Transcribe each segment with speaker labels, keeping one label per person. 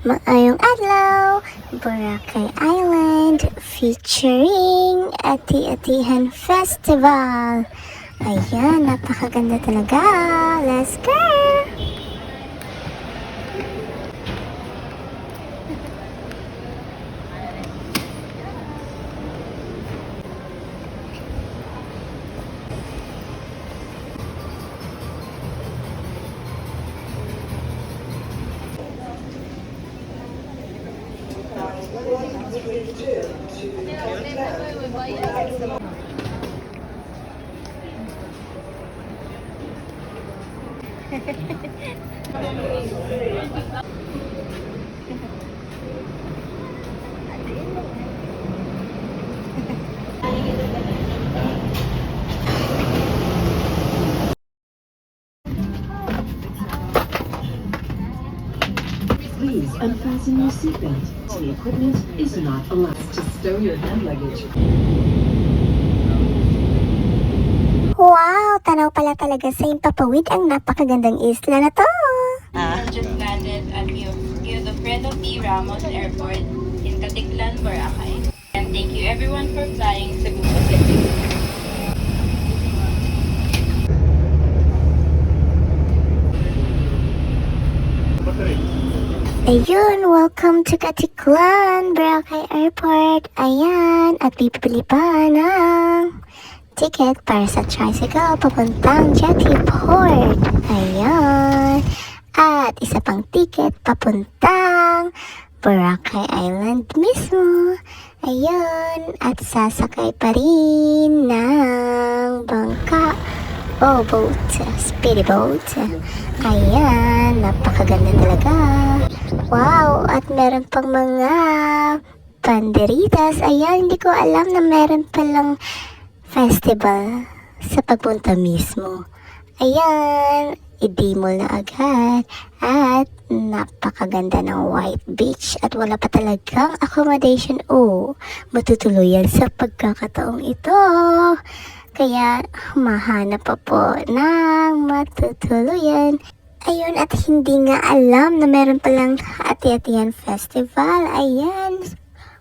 Speaker 1: Maayong adlaw, Boracay Island featuring Ati-Atihan Festival. Ayan, napakaganda talaga. Let's go!
Speaker 2: Please unfasten your seatbelt. The equipment is not allowed to stow your hand luggage.
Speaker 1: Wow! Tanaw pala talaga sa Impapawid ang napakagandang isla na to.
Speaker 3: Just landed at Theodofredo P. Ramos Airport in Caticlan, Boracay. And thank you everyone for flying Cebu Pacific.
Speaker 1: Ayun, welcome to Caticlan, Boracay Airport. Ayan, at bibili pa ng ticket para sa tricycle papuntang Jetty Port. Ayan. At isa pang ticket papuntang Boracay Island mismo. Ayun. At sasakay pa rin ng bangka o boat, speedy boat. Ayan, napakaganda talaga. Wow, at meron pang mga banderitas. Ayan, hindi ko alam na meron palang festival sa pagpunta mismo. Ayan, i-demo na agad. At napakaganda ng White Beach at wala pa talagang accommodation o matutuluyan sa pagkakataong ito. Kaya mahanap pa po ng matutuluyan. Ayun, at hindi nga alam na meron palang Ati-Atihan Festival. Ayan,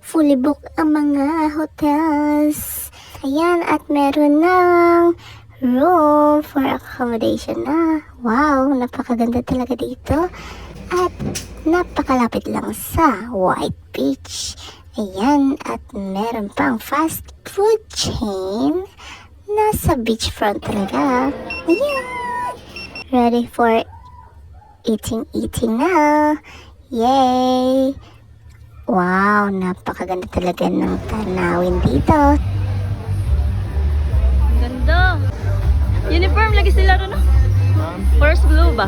Speaker 1: fully booked ang mga hotels. Ayan, at meron ng room for accommodation na. Wow, napakaganda talaga dito. At napakalapit lang sa White Beach. Ayan, at meron pang fast food chain. Nasa beachfront talaga. Ayan, ready for eating na. Yay! Wow, napakaganda talaga ng tanawin dito.
Speaker 4: Ganda. Uniform lagi sila ron, no? First blue ba?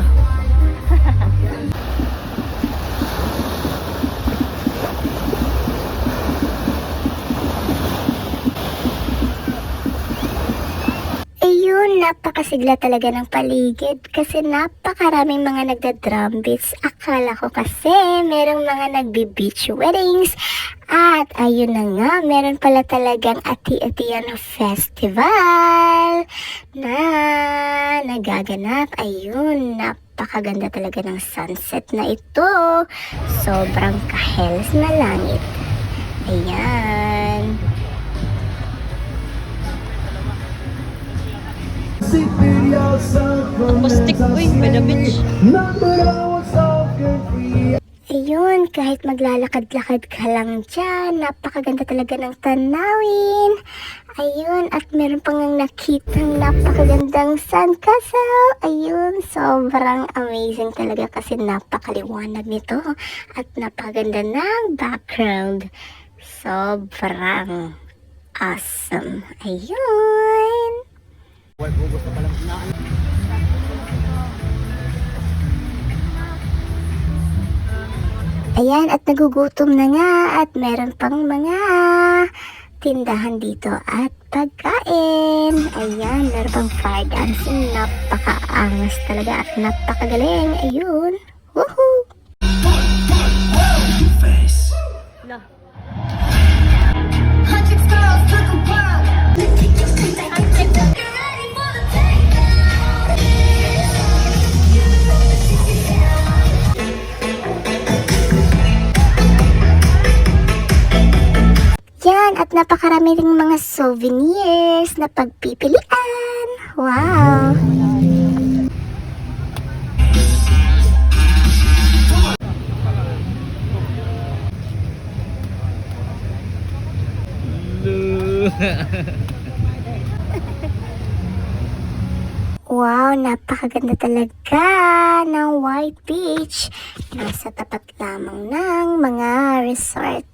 Speaker 1: Ayun, napakasigla talaga ng paligid kasi napakaraming mga nagda-drum beats. Akala ko kasi merong mga nagbi-beach weddings. At ayun na nga, meron pala talagang Ati-Atihan Festival na nagaganap. Ayun, napakaganda talaga ng sunset na ito. Sobrang kahelas na langit. Ayan.
Speaker 4: Mustik boy, by the beach.
Speaker 1: Ayun, kahit maglalakad-lakad ka lang dyan, napakaganda talaga ng tanawin. Ayun, at meron pang nakitang napakagandang sandcastle. Ayun, sobrang amazing talaga kasi napakaliwanag nito. At napakaganda ng background. Sobrang awesome. Ayun. Ayan, at nagugutom na nga at meron pang mga tindahan dito at pagkain. Ayan, meron pang fire dancing. Napakaangas talaga at napakagaling. Ayun. Woohoo!
Speaker 4: La.
Speaker 1: At napakarami ring mga souvenirs na pagpipilian. Wow! Wow, napakaganda talaga ng White Beach. Nasa tapat lamang ng mga resorts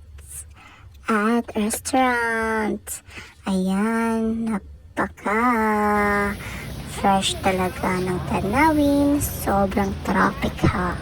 Speaker 1: at restaurants. Ayan, napaka-fresh talaga ng tanawin. Sobrang tropical.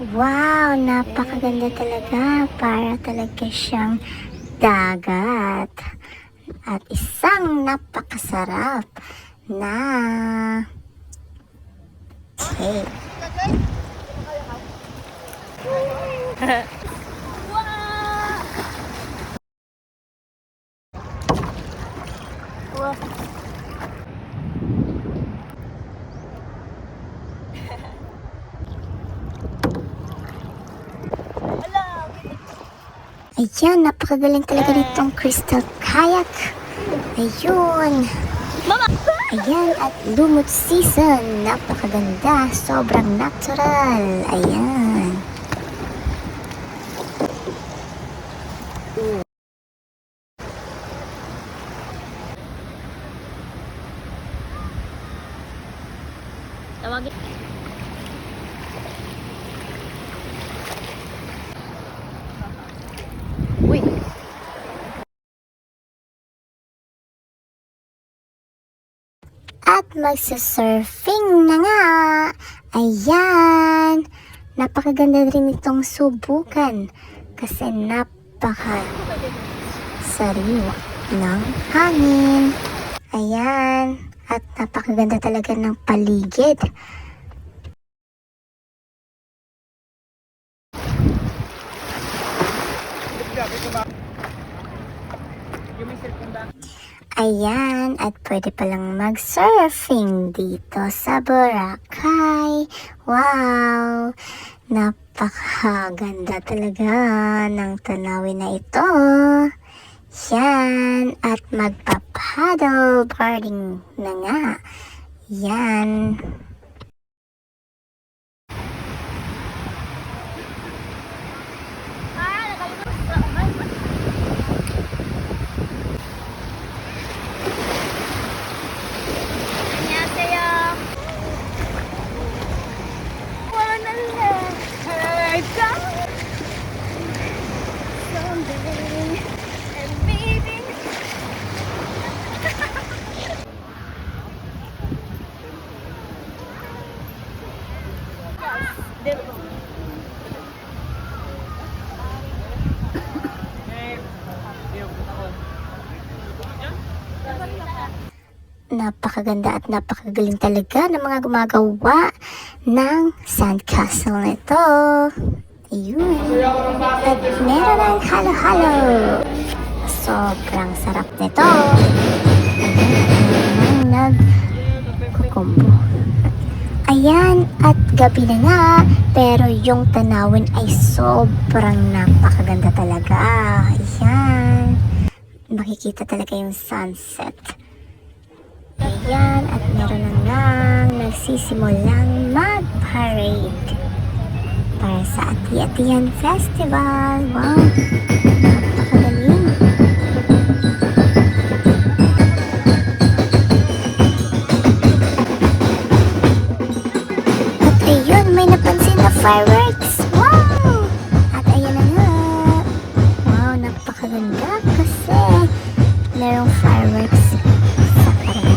Speaker 1: Wow, napakaganda talaga. Para talaga siyang dagat. At isang napakasarap na cake. Ayan, napakagaling talaga nitong crystal kayak. Ayun. Ayan, at lumot season. Napakaganda. Sobrang natural. Ayan.
Speaker 4: Tawagin. Uy.
Speaker 1: At magsasurfing na nga. Ayan. Napakaganda rin itong subukan. Kasi sariwa ng hangin. Ayan. At napakaganda talaga ng paligid. Ayan, at pwede palang mag-surfing dito sa Boracay. Wow! Napakaganda talaga ng tanawin na ito. Yan, at magpa-paddle boarding na nga. Yan. Napakaganda at napakagaling talaga ng mga gumagawa ng sandcastle na ito. Ayun. At meron ng halo-halo. Sobrang sarap nito. Ayun, nagkukumbo. Ayan, at gabi na nga, pero yung tanawin ay sobrang napakaganda talaga. Ayan. Makikita talaga yung sunset. Ayan, at meron na nga nagsisimulang mag-parade para sa Ati-Atian Festival. Wow, napakagaling. At ayun, may napansin na fireworks. Wow! At ayan na nga. Wow, napakaganda kasi merong fireworks sa parade.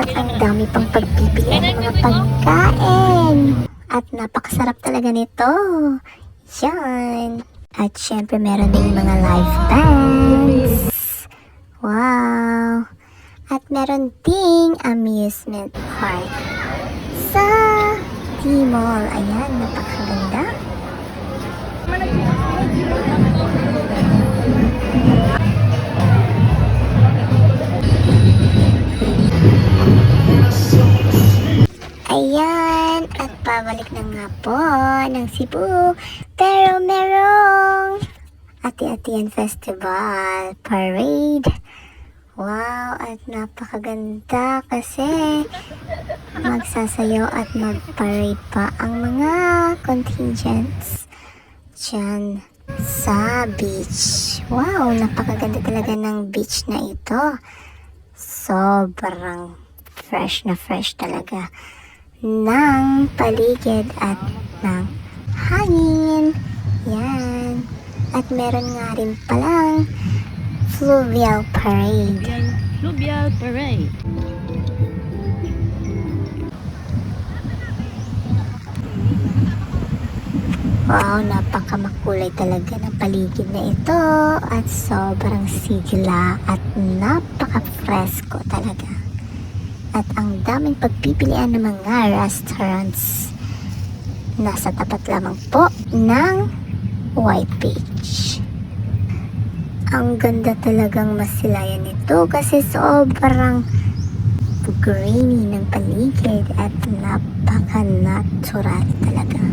Speaker 1: at ang dami pang pagpipilian ng mga pagkain. At napakasarap talaga nito. Yan. At syempre meron din mga live bands. Wow. At meron ding amusement park sa T-Mall. Ayan, napakaganda. Ayan, at pabalik na nga po ng Cebu. Pero merong Ati-Atian Festival Parade. Wow, at napakaganda kasi magsasayaw at mag-parade pa ang mga contingents dyan sa beach. Wow, napakaganda talaga ng beach na ito. Sobrang fresh na fresh talaga ng paligid at ng hangin. Yan. At meron nga rin palang fluvial parade.
Speaker 4: Fluvial Parade.
Speaker 1: Wow, napakamakulay talaga ng paligid na ito at sobrang sigla at napaka-fresco talaga. At ang daming pagpipilian ng mga restaurants. Nasa tapat lamang po ng White Beach. Ang ganda talagang masilayan nito kasi sobrang greeny ng paligid at napaka-natural talaga.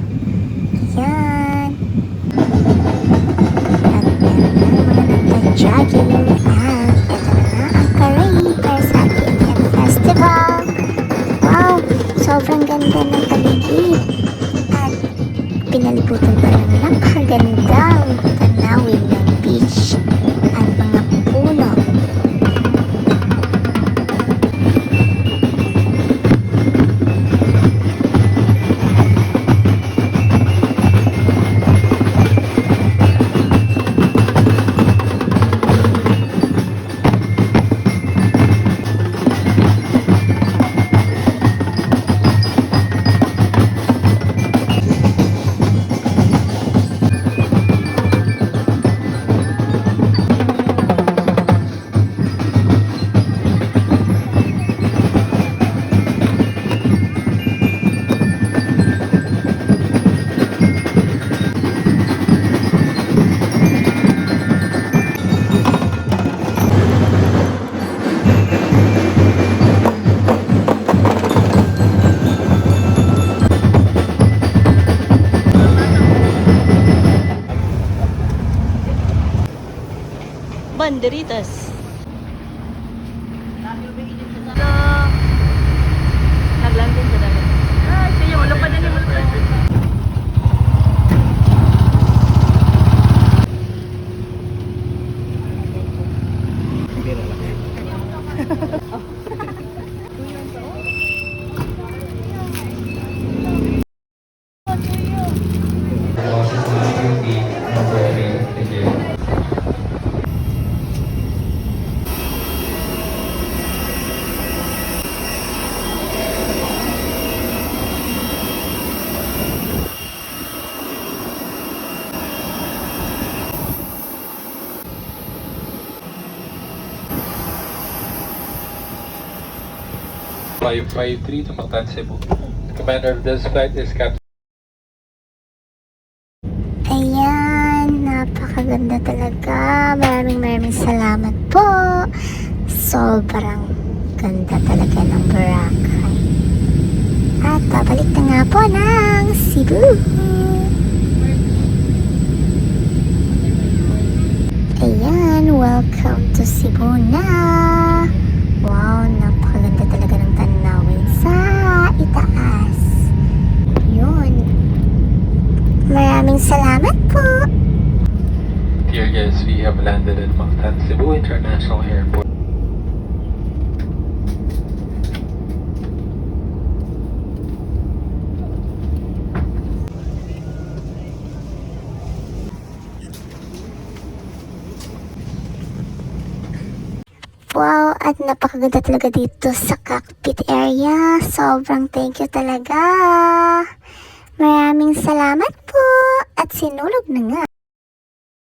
Speaker 1: Yan. At meron na mga nagta-jogging. At ito na nga ang parade para sa Ati-Atian Festival. Wow! Sobrang ganda ng paligid. At pinalibutan pa ng napakagandang tanawin ng beach at mga puno.
Speaker 4: Banderitas. Naglanding sa dagat. Ay, siya wala pa din wala pa.
Speaker 5: (553) to Mactan, Cebu. The commander of this flight is Captain.
Speaker 1: Ayan, napakaganda talaga. Maraming salamat po. Sobrang ganda talaga ng Boracay. At babalik na nga po ng Cebu. Ayan, welcome to Cebu na. Wow, napakaganda talaga ng tanawin sa itaas. Yun. Maraming salamat po.
Speaker 5: Dear guests, we have landed at Mactan, Cebu International Airport.
Speaker 1: Wow, at napakaganda talaga dito sa cockpit area. Sobrang thank you talaga. Maraming salamat po. At sinulog na nga.